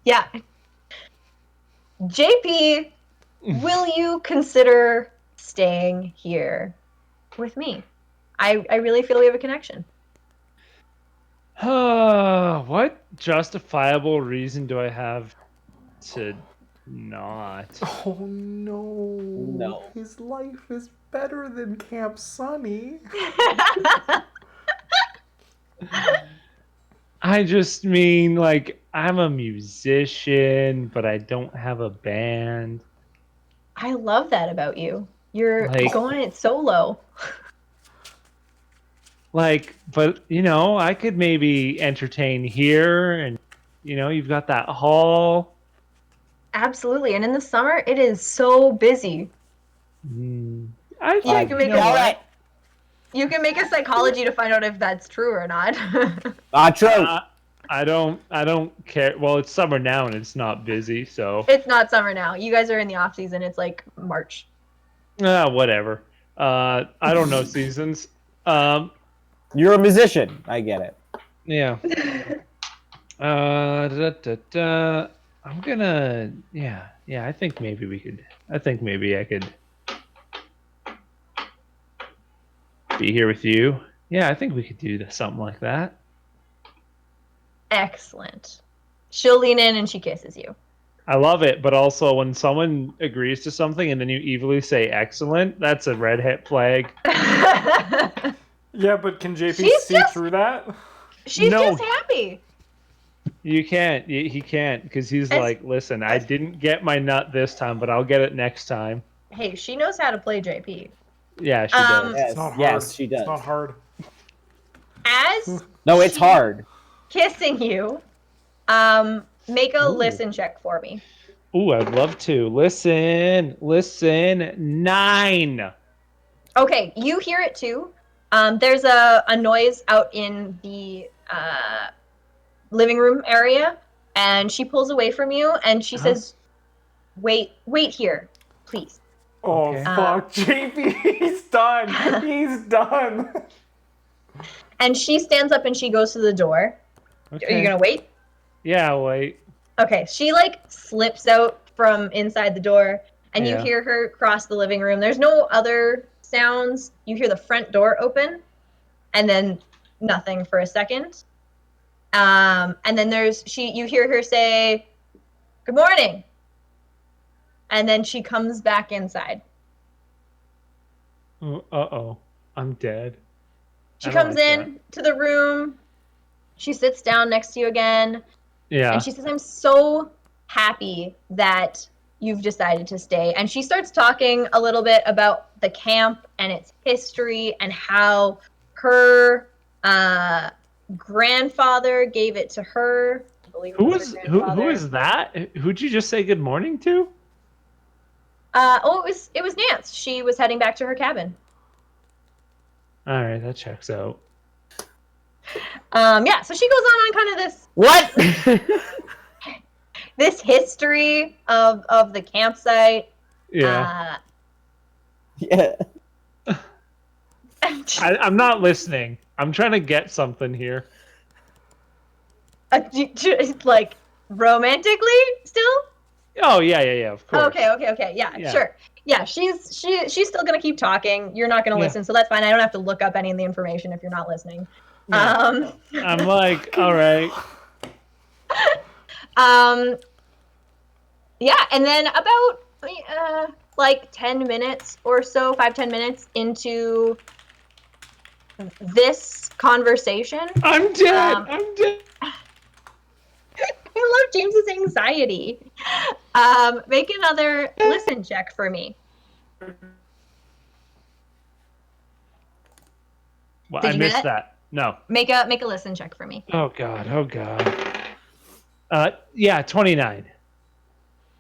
Yeah. JP, will you consider staying here with me? I really feel we have a connection. What justifiable reason do I have to not? Oh no. No. His life is better than Camp Sunny. I just mean, like, I'm a musician, but I don't have a band. I love that about you. You're Like, going it solo. but I could maybe entertain here, and you've got that hall. Absolutely. And in the summer, it is so busy. I You think can make All right. You can make a psychology to find out if that's true or not. True. I don't care. Well, it's summer now and it's not busy, so It's not summer now. You guys are in the off season. It's like March. whatever. I don't know seasons. You're a musician. I get it. Yeah. I'm gonna. Yeah. I think maybe we could. I think maybe I could be here with you. Yeah, I think we could do something like that. Excellent. She'll lean in and she kisses you. I love it, but also when someone agrees to something and then you evilly say excellent, that's a red hat flag. Yeah, but can JP She's see just- through that? She's No. just happy. You can't. He can't because he's like, listen, I didn't get my nut this time, but I'll get it next time. Hey, she knows how to play JP. Yeah, she does. Yes, It's not hard. yes, she does. It's not hard. As No, it's she- hard. kissing you, make a Ooh. listen check for me. Ooh, I'd love to. Listen. 9. Okay, you hear it too. There's a noise out in the living room area, and she pulls away from you, and she says, wait here, please. Oh, Okay. fuck. JP, he's done. He's done. And she stands up and she goes to the door. Okay. Are you gonna wait? Yeah, wait. Okay, she like slips out from inside the door, and you Yeah. hear her cross the living room. There's no other sounds. You hear the front door open, and then nothing for a second. And then you hear her say, "Good morning," and then she comes back inside. Uh-oh. I'm dead. She I don't comes like in to the room. She sits down next to you again. Yeah. And she says, I'm so happy that you've decided to stay. And she starts talking a little bit about the camp and its history and how her grandfather gave it to her. I believe it was her who grandfather. is that? Who'd you just say good morning to? It was Nance. She was heading back to her cabin. All right, that checks out. Yeah, so she goes on kind of What? this history of the campsite. Yeah. Yeah. I'm not listening. I'm trying to get something here. Like romantically still. Oh yeah, of course. Okay. Yeah, sure. Yeah, she's still gonna keep talking. You're not gonna listen, so that's fine. I don't have to look up any of the information if you're not listening. Yeah. I'm like, all right. Yeah, and then about like 10 minutes or so, 5-10 minutes into this conversation. I'm dead. I'm dead. I love James's anxiety. Make another listen check for me. Well, Did I you get missed it? that. No. Make a listen check for me. Oh god. Yeah, 29.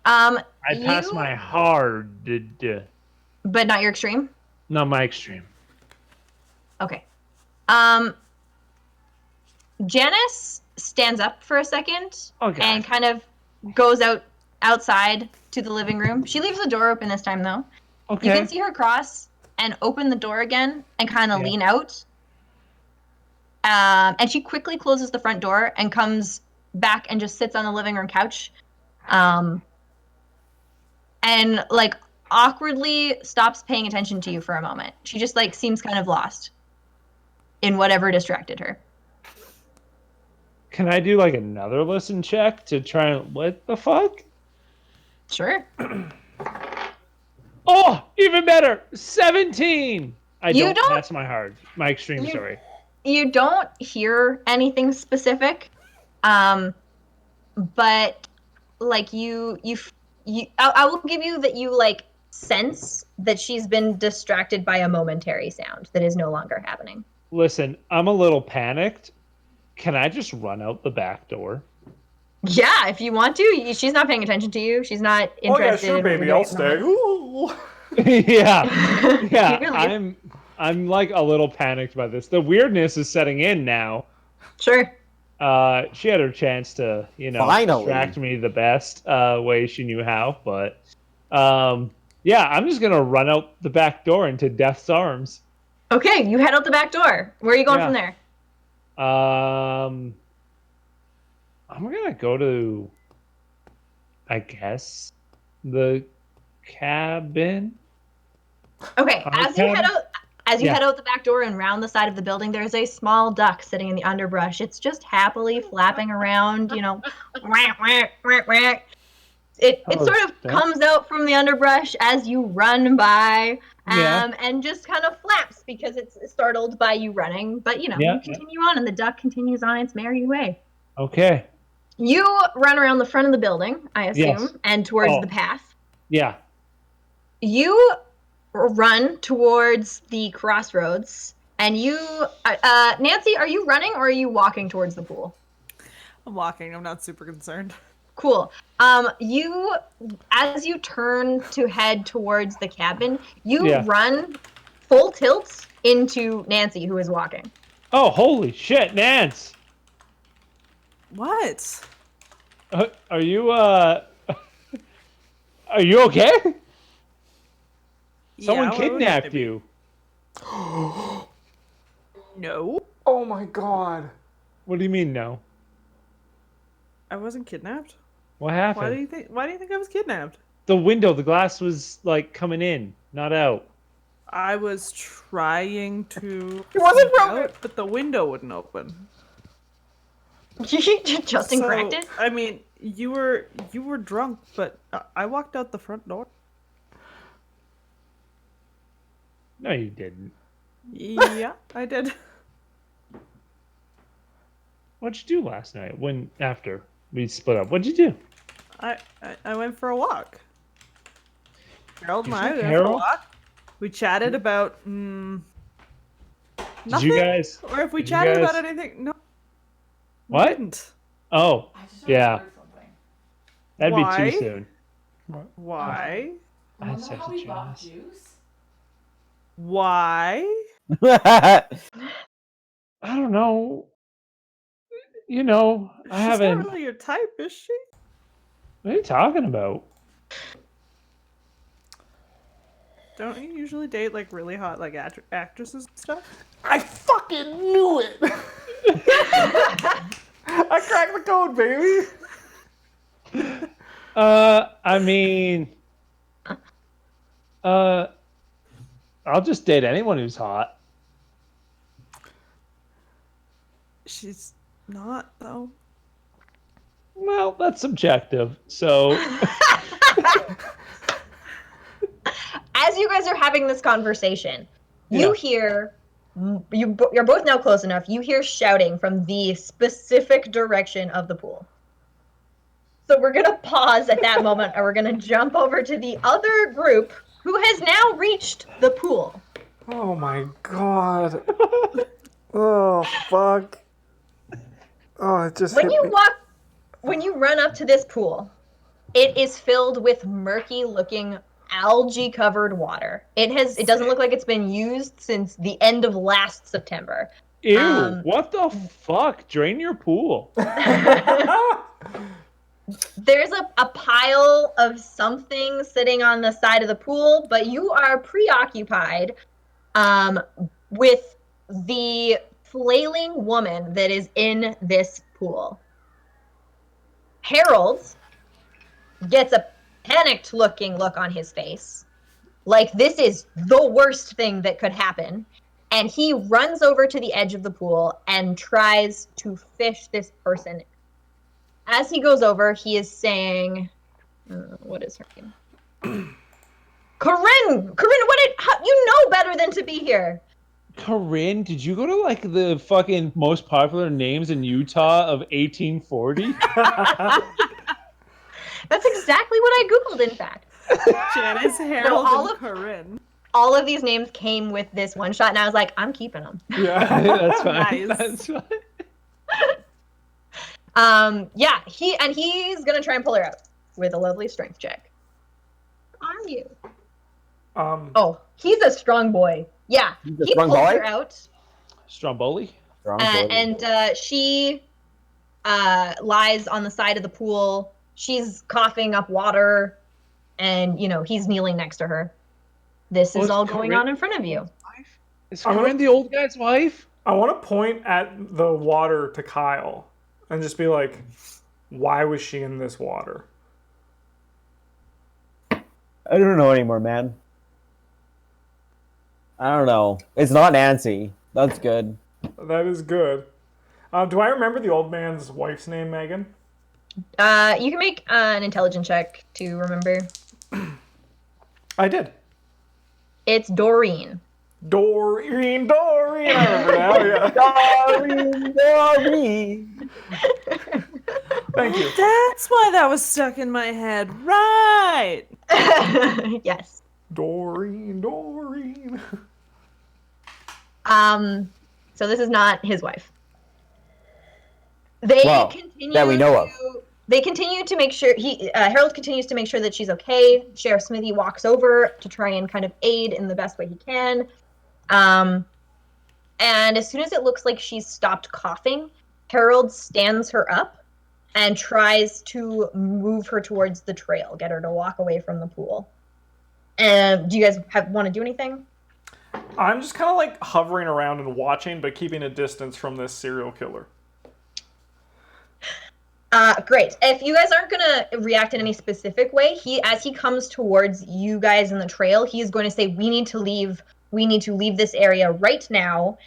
I passed my hard. But not your extreme? No, my extreme. Okay. Janice stands up for a second and kind of goes outside to the living room. She leaves the door open this time, though. Okay. You can see her cross and open the door again and kind of lean out. And she quickly closes the front door and comes back and just sits on the living room couch. And like awkwardly stops paying attention to you for a moment. She just like seems kind of lost in whatever distracted her. Can I do like another listen check to try and what the fuck? Sure. Oh, even better. 17. You don't- That's my extreme story. You don't hear anything specific, but like I will give you that you like sense that she's been distracted by a momentary sound that is no longer happening. Listen, I'm a little panicked. Can I just run out the back door? Yeah, if you want to. She's not paying attention to you. She's not interested. Oh yeah, sure, baby, I'll stay. Ooh. yeah. Really? I'm like a little panicked by this. The weirdness is setting in now. Sure. She had her chance to, Finally. distract me the best way she knew how, but yeah, I'm just gonna run out the back door into Death's arms. Okay, you head out the back door. Where are you going Yeah. from there? I'm gonna go to, I guess, the cabin. Okay, as you head Yeah. out the back door and round the side of the building, there's a small duck sitting in the underbrush. It's just happily flapping around, whack, whack, whack, whack. It Hello, sort of duck. comes out from the underbrush as you run by, Yeah. and just kind of flaps because it's startled by you running. But Yeah, you continue on, and the duck continues on its merry way. Okay. You run around the front of the building, I assume, Yes. and towards Oh. the path. Yeah. You run towards the crossroads, and you, Nancy, are you running or are you walking towards the pool? I'm walking. I'm not super concerned. Cool. As you turn to head towards the cabin, you Yeah. run full tilt into Nancy, who is walking. Oh, holy shit, Nance! What? Are you are you okay? Someone Yeah, why wouldn't kidnapped they be? you. No, Oh my god. What do you mean no? I wasn't kidnapped. What happened? Why do you think I was kidnapped? The window, the glass was like coming in, not out. I was trying to. It wasn't sneak broken. out, but the window wouldn't open. Justin So, cracked it. I mean, you were drunk, but I walked out the front door. No, you didn't. Yeah, I did. What'd you do last night? After we split up, what'd you do? I went for a walk. Harold and You I took went for a Harold? walk. We chatted about nothing. Did you guys? Or if we did you chatted guys- about anything, no. we What? didn't. Oh, yeah. That'd be Why? too soon. Why? That's such a jazz. Why? I don't know. I She's not haven't. really your type, is she? What are you talking about? Don't you usually date like really hot like actresses and stuff? I fucking knew it. I cracked the code, baby. I mean, I'll just date anyone who's hot. She's not though. Well, that's subjective. So, As you guys are having this conversation, you Yeah. hear, you're both now close enough, you hear shouting from the specific direction of the pool. So we're going to pause at that moment, and we're going to jump over to the other group who has now reached the pool. Oh my god. Oh fuck. Oh, it just When hit you me. when you run up to this pool, it is filled with murky looking algae covered water. It doesn't look like it's been used since the end of last September. ew, What the fuck? Drain your pool. There's a pile of something sitting on the side of the pool, but you are preoccupied with the flailing woman that is in this pool. Harold gets a panicked looking look on his face. Like this is the worst thing that could happen. And he runs over to the edge of the pool and tries to fish this person. As he goes over, he is saying, what is her name? Corinne! You know better than to be here. Corinne, did you go to like the fucking most popular names in Utah of 1840? That's exactly what I Googled, in fact. Janice, Harold, all and of- Corinne. All of these names came with this one shot, and I was like, I'm keeping them. Yeah. That's fine. Nice. That's fine. He's gonna try and pull her out with a lovely strength check. Are you? Oh, he's a strong boy. Yeah, He's a he strong pulls boy? her out, Stromboli? and she lies on the side of the pool. She's coughing up water, and he's kneeling next to her. This is it's all going Corinne. on in front of you. Is Corinne the old guy's wife? I want to point at the water to Kyle and just be like, why was she in this water? I don't know anymore, man. I don't know. It's not Nancy. That's good. That is good. Do I remember the old man's wife's name, Megan? You can make an intelligence check to remember. I did. It's Doreen. Doreen. I remember now, yeah. Doreen. Thank you. That's why that was stuck in my head. Right. Yes. Doreen. So this is not his wife. They Well, continue that we know of. They continue to make sure Harold continues to make sure that she's okay. Sheriff Smithy walks over to try and kind of aid in the best way he can. And as soon as it looks like she's stopped coughing, Harold stands her up and tries to move her towards the trail, get her to walk away from the pool. And do you guys want to do anything? I'm just kind of like hovering around and watching, but keeping a distance from this serial killer. Great. If you guys aren't gonna react in any specific way, as he comes towards you guys in the trail, he is going to say, "We need to leave. We need to leave this area right now.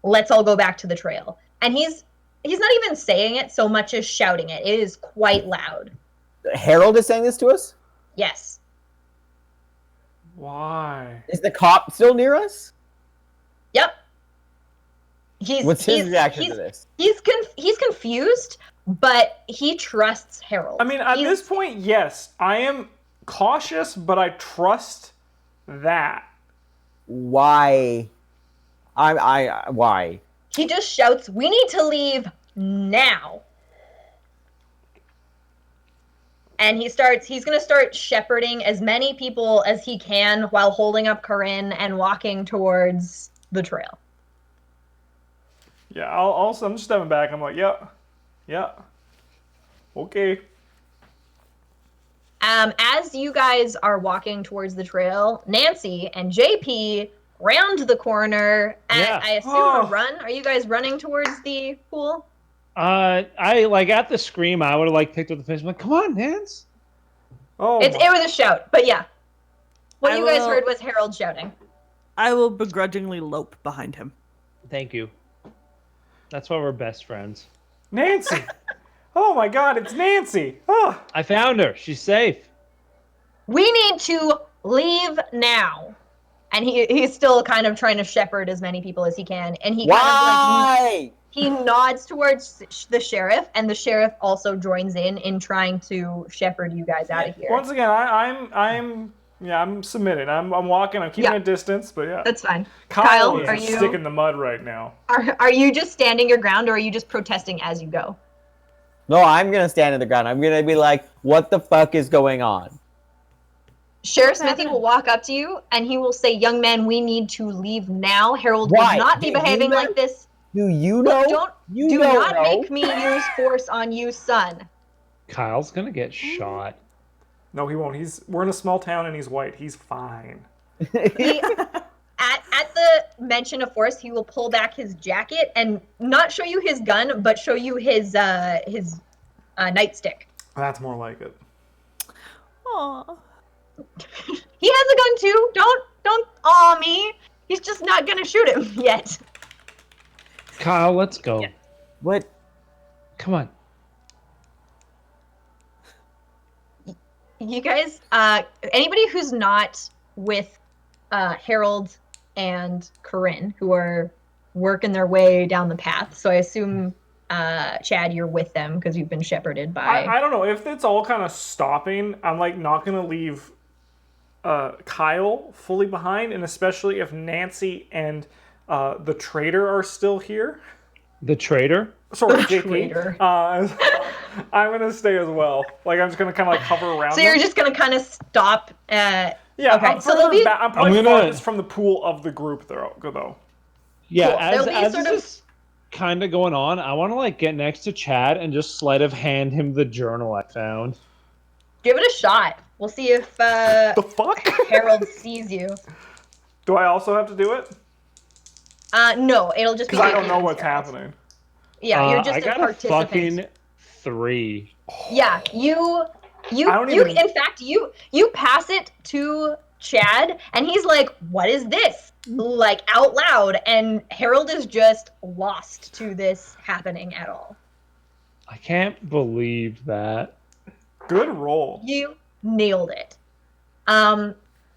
Let's all go back to the trail." And he's not even saying it so much as shouting it. It is quite loud. Harold is saying this to us? Yes. Why? Is the cop still near us? Yep. What's his reaction to this? He's confused, but he trusts Harold. I mean, at this point, yes, I am cautious, but I trust that. Why? Why? He just shouts, "We need to leave now." And he's going to start shepherding as many people as he can while holding up Corinne and walking towards the trail. Yeah, I'm just stepping back. I'm like, yeah. Okay. As you guys are walking towards the trail, Nancy and JP round the corner at, I assume, a run. Are you guys running towards the pool? I like at the scream. I would have like picked up the fish. I'm like, come on, Nance. Oh, It was a shout, but yeah. What I you guys will- heard was Harold shouting. I will begrudgingly lope behind him. Thank you. That's why we're best friends. Nancy. Oh my God, it's Nancy. Oh. I found her. She's safe. We need to leave now. And he's still kind of trying to shepherd as many people as he can. And he kind of Why? he nods towards the sheriff, and the sheriff also joins in trying to shepherd you guys out of here. Once again, I'm submitting. I'm walking. I'm keeping a distance, but yeah. That's fine. Kyle are is you stick in the mud right now. are you just standing your ground, or are you just protesting as you go? No, I'm gonna stand in the ground. I'm gonna be like, what the fuck is going on? Sheriff Smithy will walk up to you, and he will say, "Young man, we need to leave now. Harold would Why? not be Do you behaving know? like this. Do you know? Do not make me use force on you, son." Kyle's gonna get shot. No, he won't. We're in a small town and he's white. He's fine. He, at the mention of force, he will pull back his jacket and not show you his gun, but show you his nightstick. That's more like it. Aw. He has a gun too. Don't aw me. He's just not gonna shoot him yet. Kyle, let's go. Yeah. What? Come on. You guys, anybody who's not with Harold and Corinne, who are working their way down the path. So I assume, Chad, you're with them because you've been shepherded by. I don't know if it's all kind of stopping. I'm like not gonna leave Kyle fully behind, and especially if Nancy and the traitor are still here. The traitor? Sorry, The JP. traitor. I'm gonna stay as well. Like I'm just gonna kind of like hover around. So you're them. just gonna kind of stop. Yeah, okay, I'm so they'll be. I'm probably I'm gonna- farthest from the pool of the group though. Yeah, Cool. There'll be as sort this of- is kind of going on, I want to like get next to Chad and just sleight of hand him the journal I found. Give it a shot. We'll see if The fuck? Harold sees you. Do I also have to do it? No, it'll just be. Because I don't JP know and what's Harold. happening. Yeah, you're just I a got a participant. fucking 3. Yeah, you I don't even- in fact you pass it to Chad and he's like, "What is this?" like out loud, and Harold is just lost to this happening at all. I can't believe that. Good roll. You nailed it.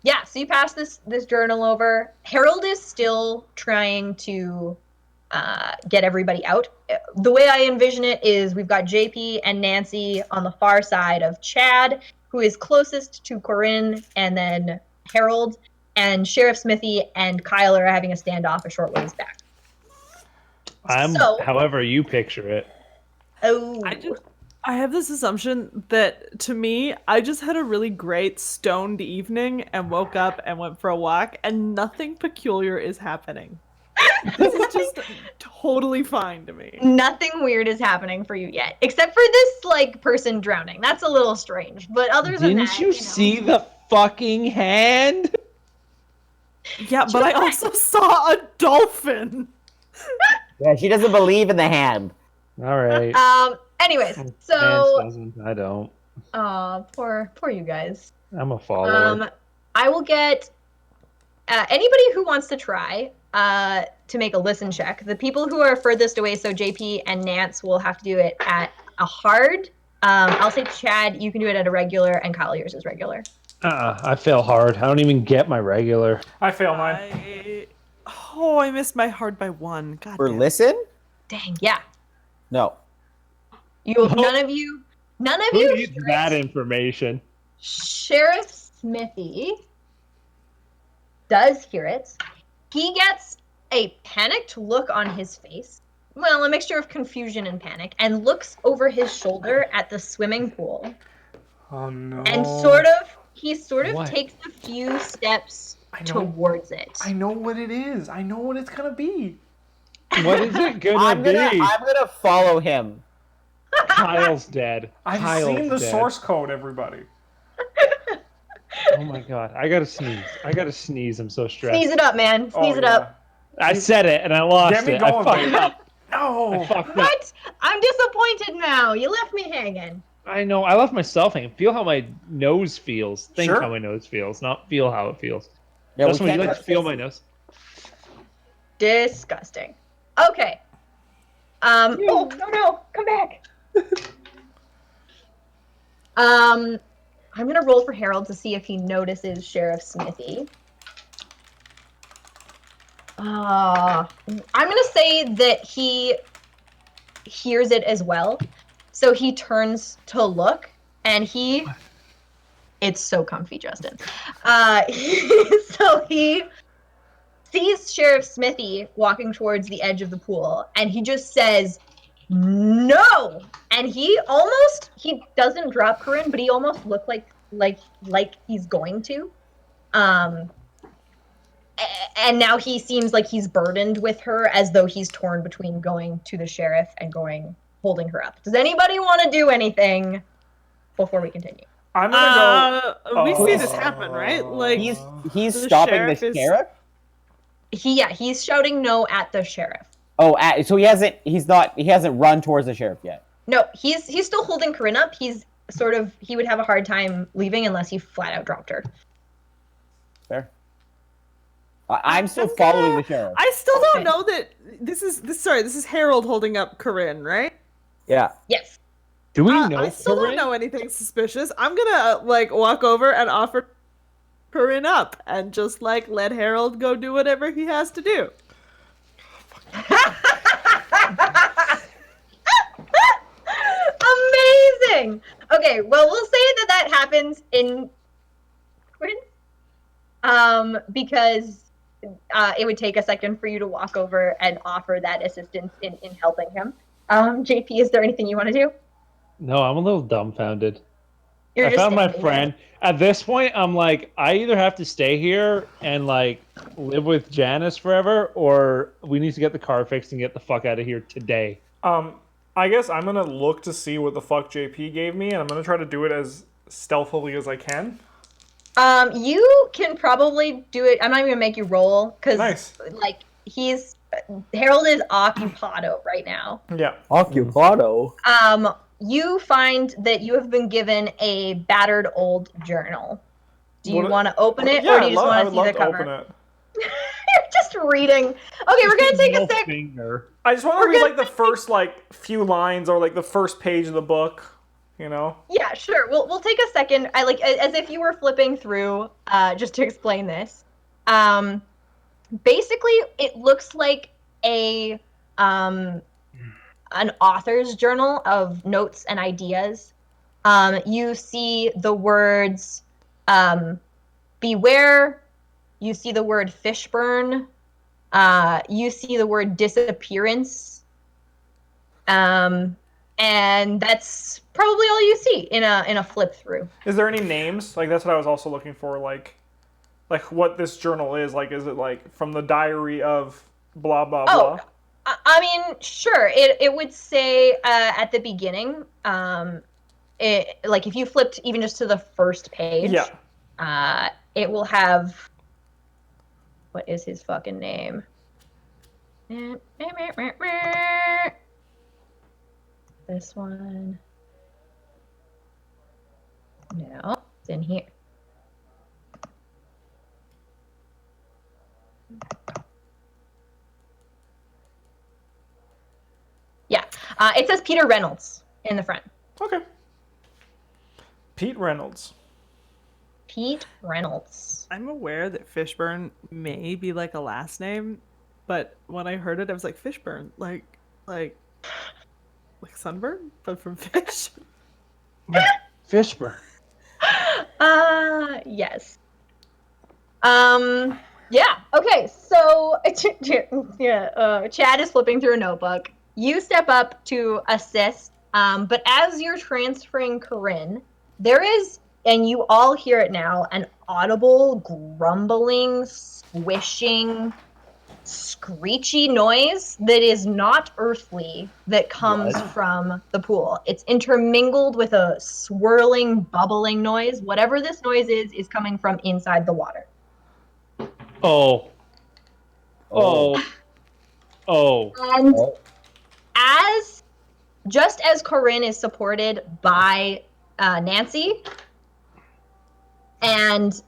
Yeah, so you pass this journal over. Harold is still trying to get everybody out. The way I envision it is we've got JP and Nancy on the far side of Chad, who is closest to Corinne, and then Harold, and Sheriff Smithy and Kyle are having a standoff a short ways back. So- However you picture it. Oh, I have this assumption that, to me, I just had a really great stoned evening and woke up and went for a walk, and nothing peculiar is happening. This is just totally fine to me. nothing weird is happening for you yet, except for this like person drowning. That's a little strange, but other than Didn't that, you know. see the fucking hand? Yeah, but I also saw a dolphin. Yeah, she doesn't believe in the hand. All right. Anyways, Vance so doesn't. I don't. poor you guys. I'm a follower. I will get anybody who wants to try to make a listen check. The people who are furthest away, so JP and Nance, will have to do it at a hard. I'll say Chad, you can do it at a regular, and Kyle, yours is regular. I fail hard. I don't even get my regular. I fail mine. I missed my hard by 1. God For damn. listen? Dang, yeah. No. None of you Who needs hear that it. information? Sheriff Smithy does hear it. He gets a panicked look on his face. Well, a mixture of confusion and panic, and looks over his shoulder at the swimming pool. Oh no. And he sort of What? takes a few steps I know. towards it. I know what it is. I know what it's gonna be. What is it gonna I'm be? gonna follow him. Kyle's dead. I've Kyle's seen the dead. source code, everybody. Oh my god. I gotta sneeze. I'm so stressed. Sneeze it up, man. Sneeze it up. I said it and I lost Get me it. going, I fucked baby. up. No. I fucked up. What? I'm disappointed now. You left me hanging. I know. I left myself hanging. Feel how my nose feels. Think Sure. how my nose feels, not feel how it feels. Yeah, That's we when you can't like to feel my nose. Disgusting. Okay. Oh no, come back. I'm gonna roll for Harold to see if he notices Sheriff Smithy. I'm gonna say that he hears it as well. So he turns to look, and it's so comfy, Justin. So he sees Sheriff Smithy walking towards the edge of the pool, and he just says, "No!" And he doesn't drop Corinne, but he almost looked like he's going to. And now he seems like he's burdened with her, as though he's torn between going to the sheriff and holding her up. Does anybody want to do anything before we continue? I'm gonna go. We see this happen, right? Like, He's The stopping sheriff the is- sheriff? He's shouting no at the sheriff. Oh, so he hasn't run towards the sheriff yet. No, he's still holding Corinne up. He would have a hard time leaving unless he flat out dropped her. Fair. I'm still following the sheriff. I still don't Okay. know that this is Harold holding up Corinne, right? Yeah. Yes. Do we know I still Corinne? don't know anything suspicious. I'm gonna walk over and offer Corinne up and just let Harold go do whatever he has to do. Amazing. Okay, well, we'll say that happens in because it would take a second for you to walk over and offer that assistance in helping him. JP, is there anything you want to do? No, I'm a little dumbfounded. You're I just found my standing friend. At this point, I'm like, I either have to stay here and live with Janice forever, or we need to get the car fixed and get the fuck out of here today. I guess I'm gonna look to see what the fuck JP gave me, and I'm gonna try to do it as stealthily as I can. You can probably do it. I'm not even gonna make you roll because Nice. Harold is occupado right now. Yeah. Occupado. You find that you have been given a battered old journal. Do you want to open it, or do you just want to see the cover? Open it. You're just reading. Okay, we're gonna take a sec. Finger. I just want to read the first few lines or the first page of the book. You know. Yeah, sure. We'll take a second. I as if you were flipping through, just to explain this. Basically, it looks like an author's journal of notes and ideas. You see the words beware. You see the word Fishburne. You see the word disappearance. And that's probably all you see in a flip through. Is there any names? That's what I was also looking for. Like what this journal is. Is it from the diary of blah blah blah? I mean, sure. It would say at the beginning, if you flipped even just to the first page, it will have, what is his fucking name? This one. No, it's in here. Yeah, it says Peter Reynolds in the front. Okay. Pete Reynolds. Pete Reynolds. I'm aware that Fishburne may be a last name, but when I heard it, I was like, Fishburne, like sunburn, but from fish. Fishburne. Yes. Yeah. Okay. So, Chad is flipping through a notebook. You step up to assist, but as you're transferring Corinne, there is, and you all hear it now, an audible grumbling, swishing, screechy noise that is not earthly that comes from the pool. It's intermingled with a swirling, bubbling noise. Whatever this noise is coming from inside the water. And just as Corinne is supported by Nancy, and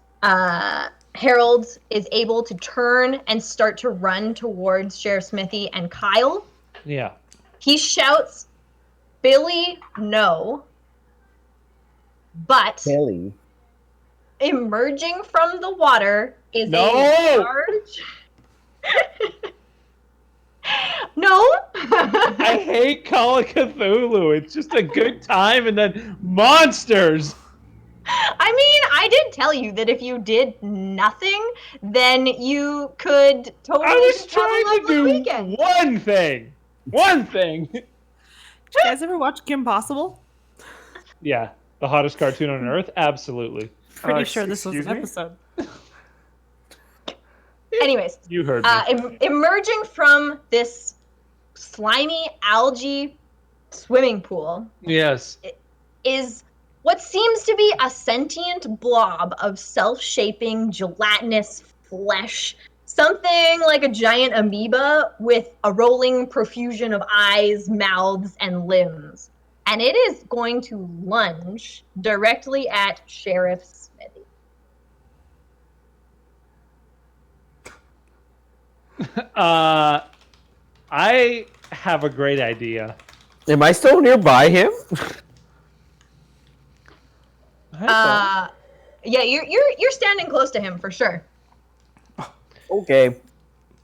Harold is able to turn and start to run towards Sheriff Smithy and Kyle. Yeah. He shouts, "Billy, no." But Billy. Emerging from the water is a large... No. I hate Call of Cthulhu. It's just a good time and then monsters. I mean, I did tell you that if you did nothing, then you could totally I was just have a trying to lovely do weekend. one thing. One thing. Did you guys ever watch Kim Possible? Yeah. The hottest cartoon on earth? Absolutely. Pretty sure this was an excuse me? episode. Anyways, You heard me. Emerging from this slimy algae swimming pool Yes. is what seems to be a sentient blob of self-shaping gelatinous flesh, something like a giant amoeba with a rolling profusion of eyes, mouths, and limbs. and it is going to lunge directly at Sheriff Smithy. I have a great idea. Am I still nearby him? Yeah, you're standing close to him for sure. Okay.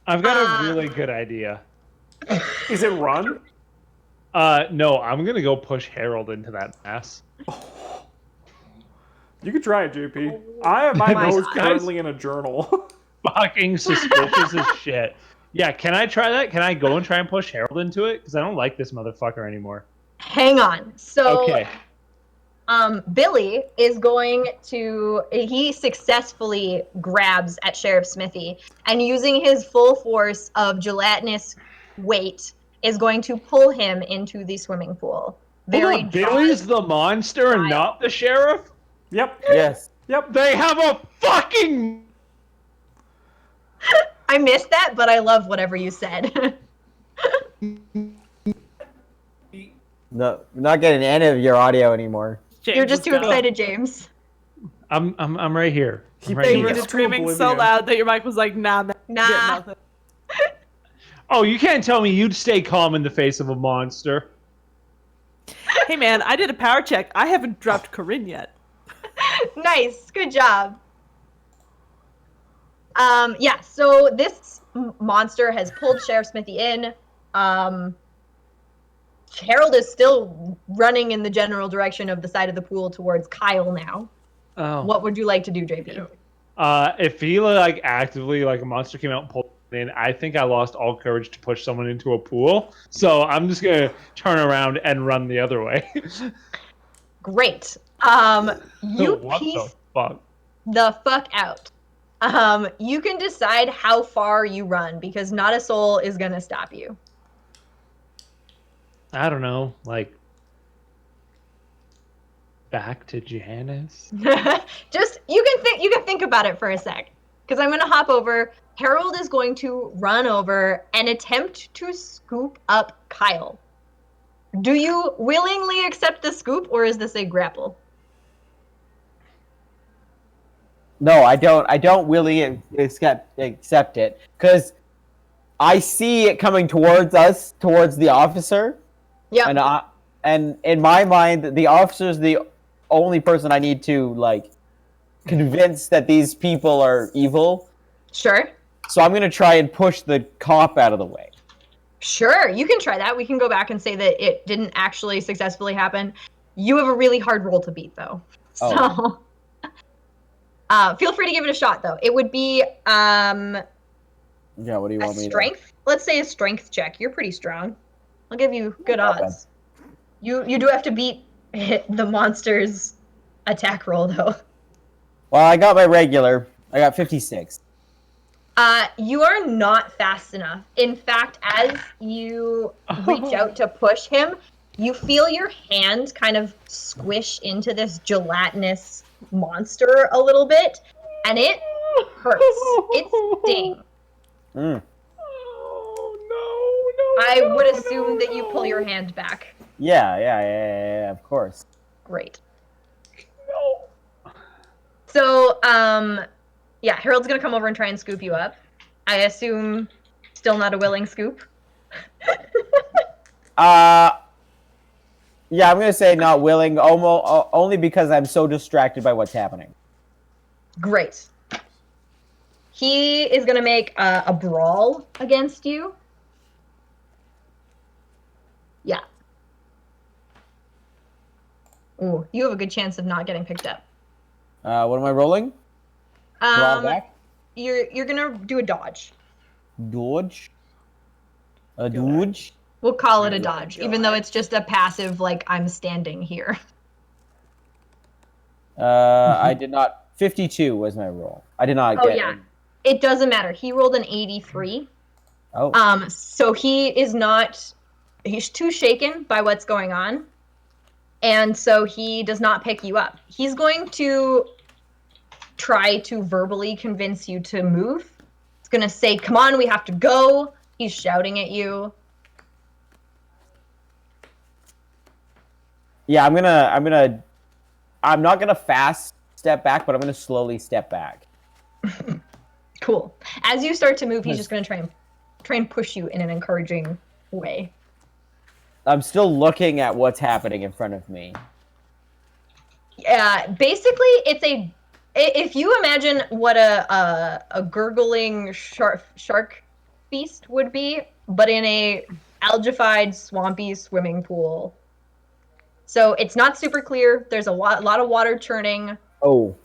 I've got a really good idea. Is it run? No, I'm gonna go push Harold into that mess. You could try it, JP. I have my nose currently in a journal. Fucking suspicious as shit. Yeah, can I try that? Can I go and try and push Harold into it? Because I don't like this motherfucker anymore. Hang on. So, Okay. Billy is going to, he successfully grabs at Sheriff Smithy and using his full force of gelatinous weight is going to pull him into the swimming pool. Hold on, Billy's the monster and not the sheriff? Yep. Yes. Yep. They have a fucking... I missed that, but I love whatever you said. No, I'm not getting any of your audio anymore. James You're just is too gonna- excited, James. I'm right here. I'm right He You were here. faded screaming so oblivion. loud that your mic was like, nah, man. Nah. Nothing. Oh, you can't tell me you'd stay calm in the face of a monster. Hey, man, I did a power check. I haven't dropped Corinne yet. Nice, good job. Yeah, so this monster has pulled Sheriff Smithy in. Harold is still running in the general direction of the side of the pool towards Kyle now. Oh. What would you like to do, JP? If he like actively like a monster came out and pulled me in, I think I lost all courage to push someone into a pool. So I'm just gonna turn around and run the other way. Great. You What piece the fuck? the fuck out. You can decide how far you run because not a soul is gonna stop you. I don't know, like back to Janice. Just you can think about it for a sec. Because I'm gonna hop over. Harold is going to run over and attempt to scoop up Kyle. Do you willingly accept the scoop or is this a grapple? No, I don't. I don't really accept it because I see it coming towards us, towards the officer. Yeah. And in my mind, the officer's the only person I need to like convince that these people are evil. Sure. So I'm gonna try and push the cop out of the way. Sure, you can try that. We can go back and say that it didn't actually successfully happen. You have a really hard roll to beat, though. So, feel free to give it a shot, though. It would be Yeah, what do you a want me strength. Let's say a strength check. You're pretty strong. I'll give you good Not bad. odds. You do have to beat the monster's attack roll, though. Well, I got my regular. I got 56. You are not fast enough. In fact, as you reach out to push him, you feel your hand kind of squish into this gelatinous monster a little bit, and it hurts. It stings. Mm. I would assume that you pull your hand back. Yeah, of course. Great. So, yeah, Harold's gonna come over and try and scoop you up. I assume still not a willing scoop. Yeah, I'm gonna say not willing, almost only because I'm so distracted by what's happening. Great. He is gonna make a brawl against you. Yeah. Ooh, you have a good chance of not getting picked up. What am I rolling? Brawl back? You're gonna do a dodge. Dodge? A dodge? We'll call it a dodge, even though it's just a passive, like I'm standing here. I did not. 52 was my roll. I did not get. Yeah. It doesn't matter. He rolled an 83. Oh. So he is not. He's too shaken by what's going on, and so he does not pick you up. He's going to try to verbally convince you to move. He's gonna say, "Come on, we have to go." He's shouting at you. Yeah, I'm not gonna fast step back, but I'm gonna slowly step back. Cool. As you start to move, he's just going to try and push you in an encouraging way. I'm still looking at what's happening in front of me. Yeah, basically, if you imagine what a gurgling shark feast would be, but in a algified, swampy swimming pool. So it's not super clear. There's a lot of water churning. Oh.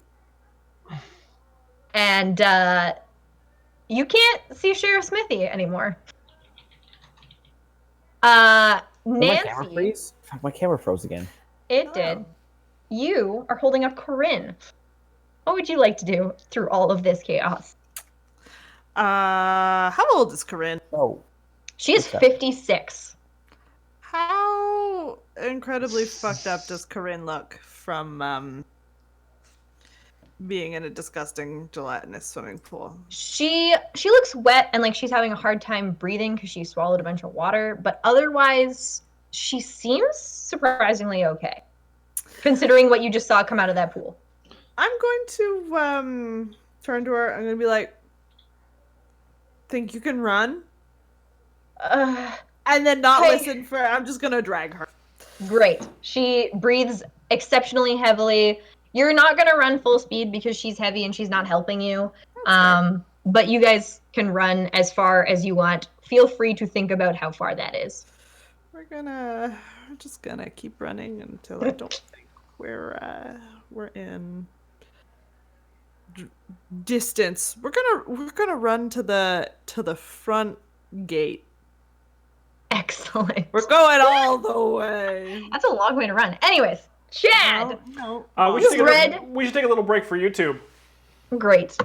And you can't see Sheriff Smithy anymore. Did my camera Nancy, freeze? Fuck, my camera froze again. it did. You are holding up Corinne. What would you like to do through all of this chaos? How old is Corinne? Oh. She is 56. How incredibly fucked up does Corinne look from being in a disgusting gelatinous swimming pool? She looks wet and like she's having a hard time breathing because she swallowed a bunch of water, but otherwise she seems surprisingly okay, considering what you just saw come out of that pool. I'm going to turn to her. I'm going to be like, "Think you can run?" And then not listen for. I'm just going to drag her. Great. She breathes exceptionally heavily. You're not going to run full speed because she's heavy and she's not helping you. But you guys can run as far as you want. Feel free to think about how far that is. We're just gonna keep running until I don't think we're in distance. We're gonna run to the front gate. Excellent. We're going all the way. That's a long way to run. Anyways, Chad. No. We should take a little break for YouTube. Great.